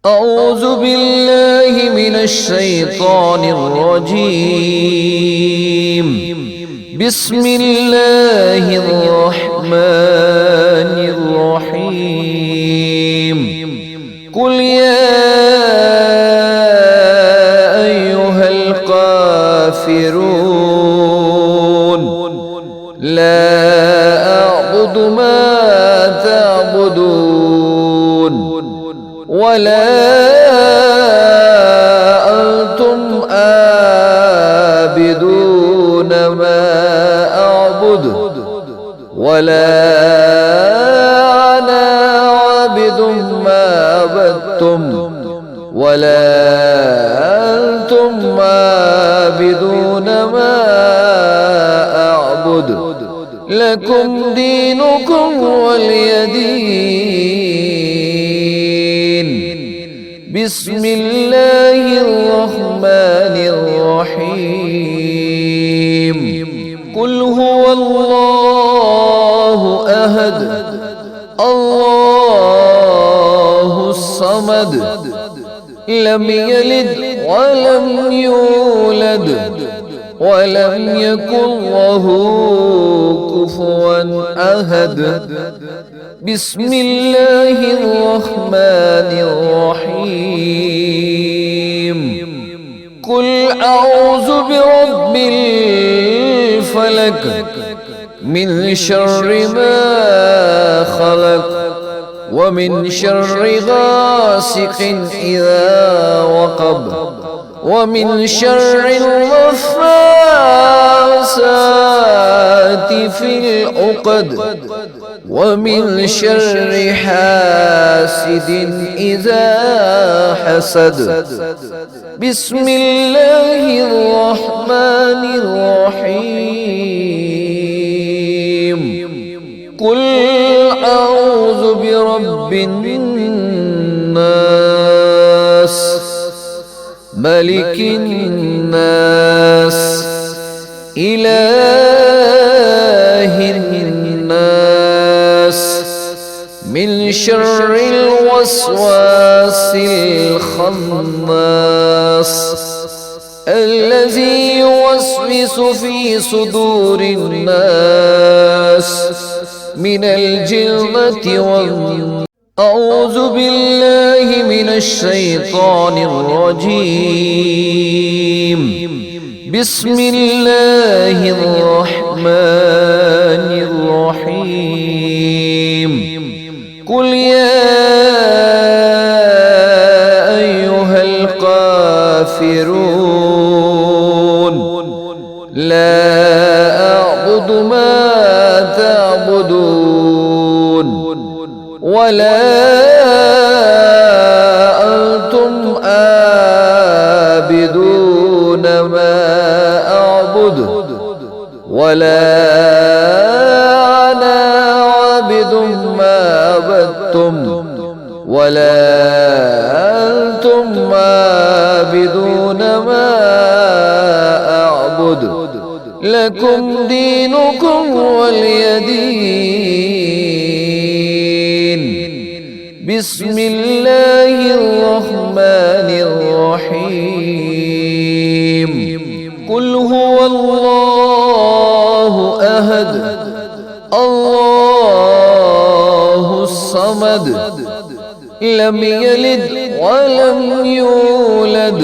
أعوذ بالله من الشيطان الرجيم. بسم الله الرحمن الرحيم. قل يا أيها الكافرون لا أعبد ما تعبدون ولا أنتم عابدون ما أعبد ولا أنا عابد ما عبدتم ولا أنتم عابدون ما أعبد لكم دينكم ولي دين. بسم الله الرحمن الرحيم. قل هو الله أحد الله الصمد لم يلد ولم يولد ولم يكن له كفوا أحد. بسم الله الرحمن الرحيم. قل أعوذ برب الفلق من شر ما خلق ومن شر غاسق إذا وقب ومن شر النفاثات في العقد ومن شر حاسد إذا حسد. بسم الله الرحمن الرحيم. قل أعوذ برب الناس ملك الناس إله الناس من شر الوسواس الخناس الذي يوسوس في صدور الناس من الجنة والناس. أعوذ بالله من الشيطان الرجيم. بسم الله الرحمن الرحيم. قل يا أيها الكافرون لا أعبد ما تعبدون ولا أنتم عابدون ما أعبد ولا أنا عابد ما عبدتم ولا أنتم عابدون ما أعبد لكم دينكم ولي دين. بسم الله الرحمن الرحيم. قل هو الله أحد الله الصمد لم يلد ولم يولد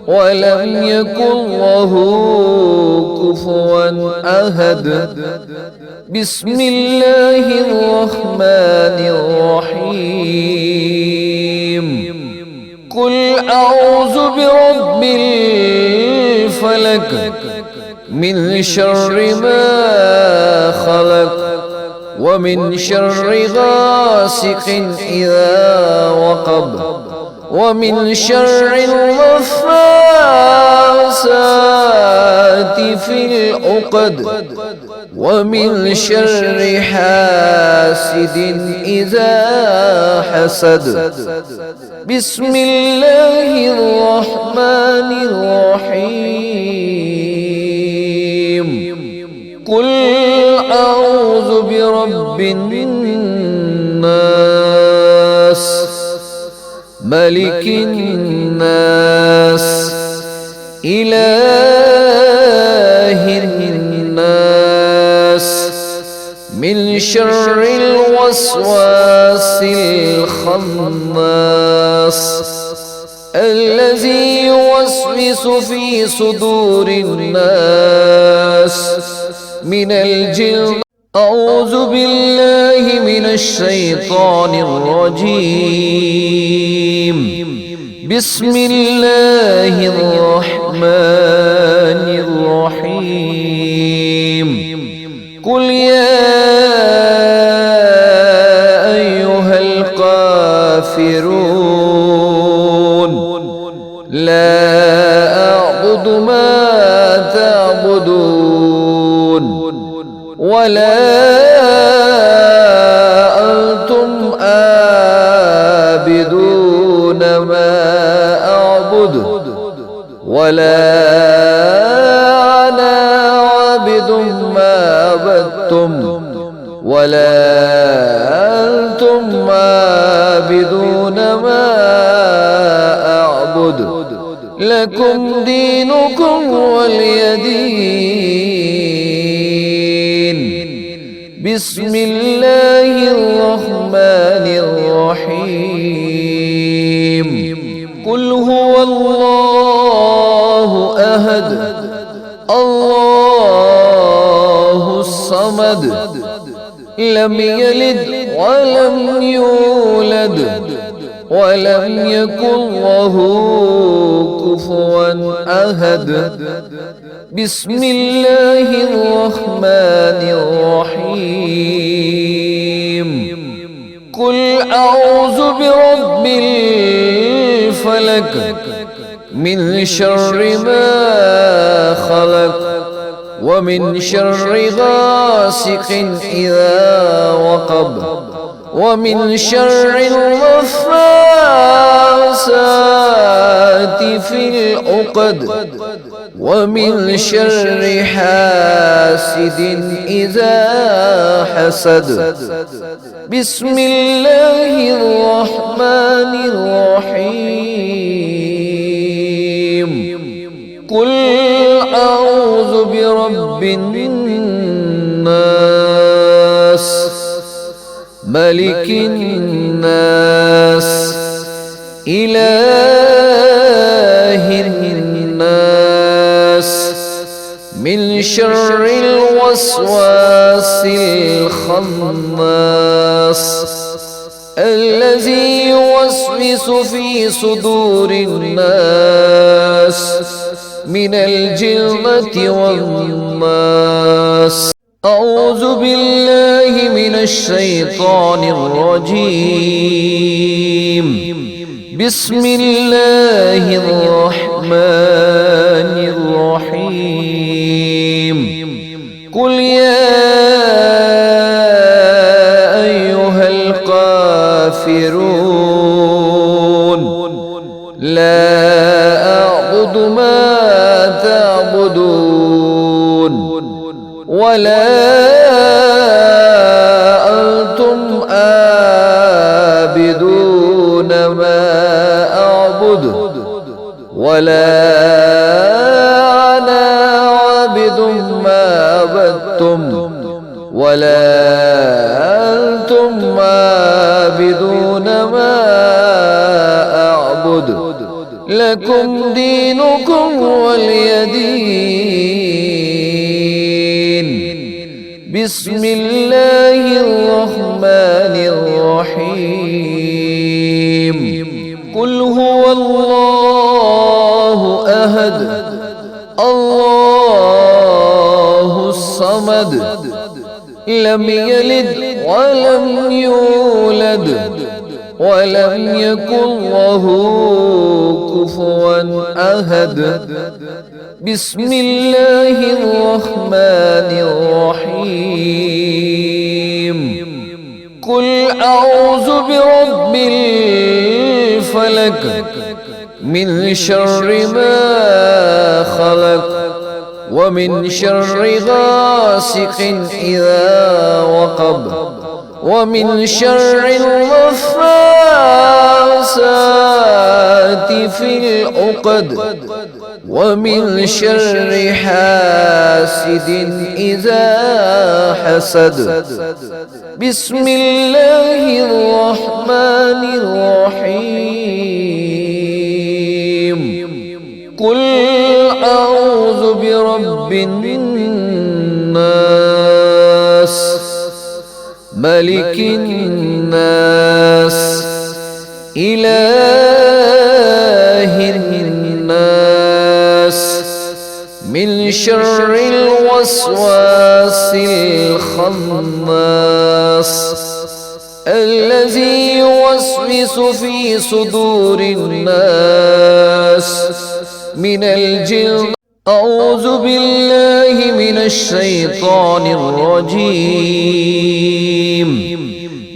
ولم يكن له كفوا أحد. بسم الله الرحمن الرحيم. قل أعوذ برب الفلق من شر ما خلق ومن شر غاسق إذا وقب ومن شر النفاثات في العقد ومن شر حاسد إذا حسد. بسم الله الرحمن الرحيم. قل أعوذ برب الناس ملك الناس إله الناس من شر الوسواس الخناس الذي يوسوس في صدور الناس من الجن. أعوذ بالله من الشيطان الرجيم. بسم الله الرحمن الرحيم. قل يا أيها الكافرون لا أعبد ما تعبدون ولا أنتم عابدون ما أعبد ولا أنا عابد ما عبدتم ولا أنتم عابدون ما أعبد لكم دينكم ولي دين. بسم الله الرحمن الرحيم. قل هو الله أحد الله الصمد لم يلد ولم يولد ولم يكن له كفوا أحد. بسم الله الرحمن الرحيم. قل أعوذ برب الفلق من شر ما خلق ومن شر غاسق إذا وقب ومن شر النفاثات في العقد ومن شر حاسد إذا حسد. بسم الله الرحمن الرحيم. قل أعوذ برب الناس ملك الناس إله الناس من شر الوسواس الخناس الذي يوسوس في صدور الناس من الجنة والناس. أعوذ بالله من الشيطان الرجيم. بسم الله الرحمن الرحيم. قل يا أيها الكافرون لا أعبد ما تعبدون ولا أنتم عابدون ما أعبد ولا أنا عابد ما عبدتم ولا أنتم عابدون ما أعبد لكم دينكم ولي دين. بسم الله الرحمن الرحيم. قل هو الله أحد الله الصمد لم يلد ولم يولد ولم يكن له كفوا أحد. بسم الله الرحمن الرحيم. قل أعوذ برب الفلق من شر ما خلق ومن شر غاسق إذا وقب ومن شر النفاثات في العقد ومن شر حاسد إذا حسد. بسم الله الرحمن الرحيم. قل أعوذ برب الناس ملك الناس إله الناس من شر الوسواس الخناس الذي يوسوس في صدور الناس من الجن. أعوذ بالله من الشيطان الرجيم.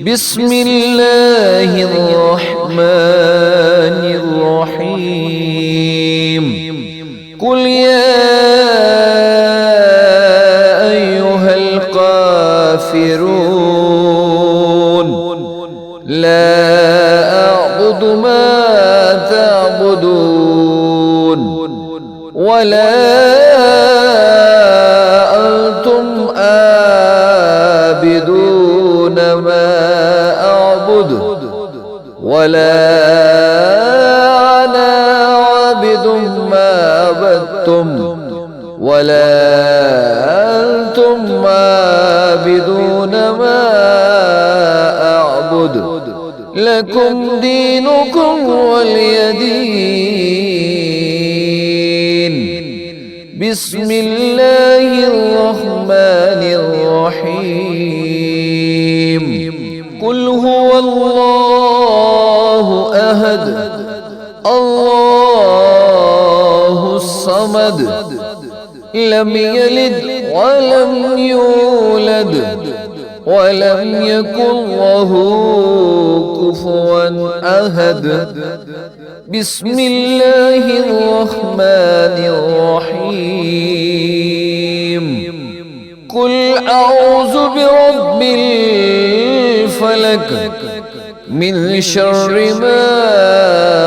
بسم الله الرحمن الرحيم. قل يا أيها الكافرون لا أعبد ما تعبدون ولا أنتم عابدون ما أعبد ولا أنا عابد ما عبدتم ولا أنتم عابدون ما أعبد لكم دينكم ولي دين. بسم الله الرحمن الرحيم. قل هو الله أحد الله الصمد لم يلد ولم يولد ولم يكن له كفوا أحد. بسم الله الرحمن الرحيم. قل أعوذ برب الفلق من شر ما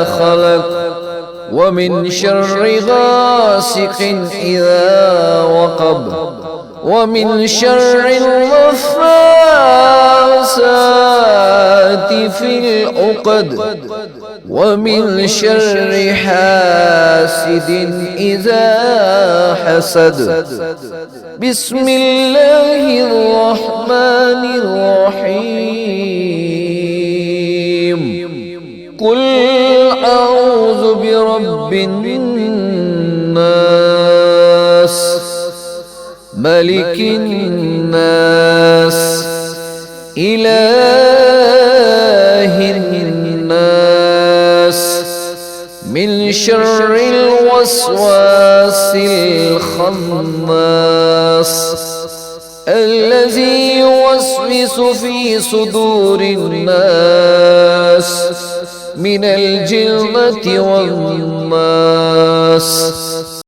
خلق ومن شر غاسق إذا وقب ومن شر النفاثات في العقد ومن شر حاسد إذا حسد. بسم الله الرحمن الرحيم. قل أعوذ برب الناس ملك الناس إله الناس من شر الوسواس الخناس الذي يوسوس في صدور الناس من الجنة والناس.